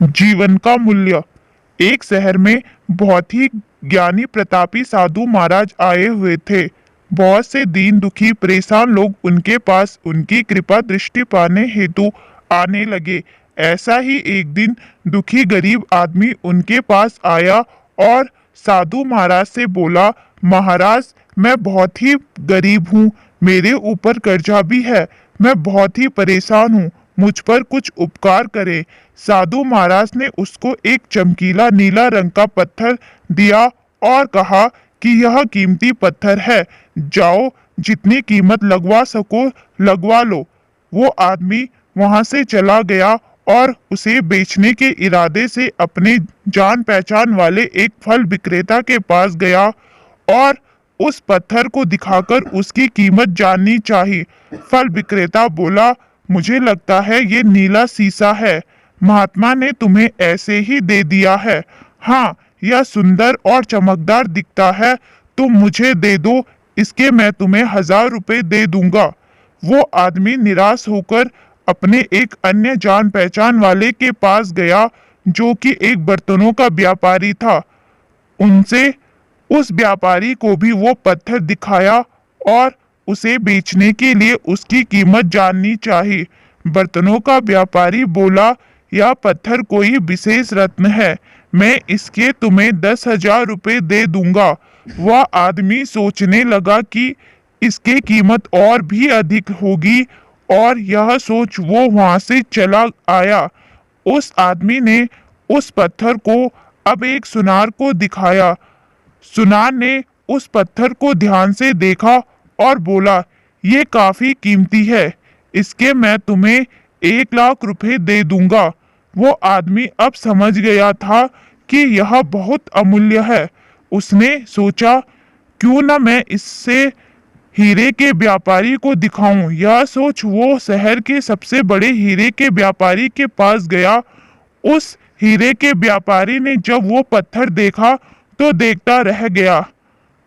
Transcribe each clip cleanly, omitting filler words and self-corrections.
जीवन का मूल्य। एक शहर में बहुत ही ज्ञानी प्रतापी साधु महाराज आए हुए थे। बहुत से दीन दुखी परेशान लोग उनके पास उनकी कृपा दृष्टि पाने हेतु आने लगे। ऐसा ही एक दिन दुखी गरीब आदमी उनके पास आया और साधु महाराज से बोला, महाराज, मैं बहुत ही गरीब हूँ, मेरे ऊपर कर्जा भी है, मैं बहुत ही परेशान हूँ, मुझ पर कुछ उपकार करें। साधु महाराज ने उसको एक चमकीला नीला रंग का पत्थर दिया और कहा कि यह कीमती पत्थर है, जाओ जितनी कीमत लगवा सको लगवा लो। वो आदमी वहां से चला गया और उसे बेचने के इरादे से अपने जान पहचान वाले एक फल विक्रेता के पास गया और उस पत्थर को दिखाकर उसकी कीमत जाननी चाहिए। फल विक्रेता बोला, मुझे लगता है ये नीला सीसा है, महात्मा ने तुम्हें ऐसे ही दे दिया है। हाँ, यह सुंदर और चमकदार दिखता है, तुम मुझे दे दो, इसके मैं तुम्हें 1000 रुपए दे दूंगा। वो आदमी निराश होकर अपने एक अन्य जान पहचान वाले के पास गया जो कि एक बर्तनों का व्यापारी था। उनसे उस व्यापारी को भी वो पत्थर दिखाया और उसे बेचने के लिए उसकी कीमत जाननी चाहिए। बर्तनों का व्यापारी बोला, यह पत्थर कोई विशेष रत्न है, मैं इसके तुम्हें 10,000 रुपए दे दूंगा। वह आदमी सोचने लगा कि इसकी कीमत और भी अधिक होगी और यह सोच वो वहां से चला आया। उस आदमी ने उस पत्थर को अब एक सुनार को दिखाया। सुनार ने उस पत्थर को ध्यान से देखा और बोला, ये काफी कीमती है, इसके मैं तुम्हें 1,00,000 रुपए दे दूंगा। वो आदमी अब समझ गया था कि यह बहुत अमूल्य है। उसने सोचा, क्यों न मैं इससे हीरे के व्यापारी को दिखाऊं। यह सोच वो शहर के सबसे बड़े हीरे के व्यापारी के पास गया। उस हीरे के व्यापारी ने जब वो पत्थर देखा तो देखता रह गया।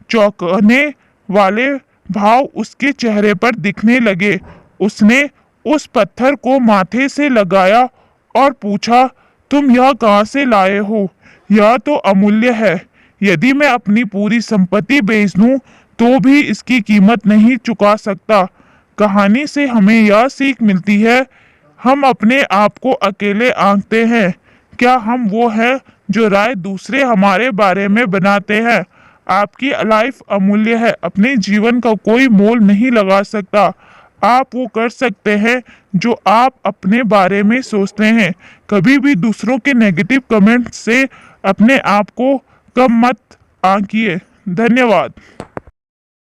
चौंकाने वाले भाव उसके चेहरे पर दिखने लगे। उसने उस पत्थर को माथे से लगाया और पूछा, तुम यह कहाँ से लाए हो? यह तो अमूल्य है, यदि मैं अपनी पूरी संपत्ति बेच दूं तो भी इसकी कीमत नहीं चुका सकता। कहानी से हमें यह सीख मिलती है, हम अपने आप को अकेले आंकते हैं, क्या हम वो हैं जो राय दूसरे हमारे बारे में बनाते हैं। आपकी लाइफ अमूल्य है, अपने जीवन का कोई मोल नहीं लगा सकता। आप वो कर सकते हैं जो आप अपने बारे में सोचते हैं। कभी भी दूसरों के नेगेटिव कमेंट से अपने आप को कम मत आंकिए। धन्यवाद।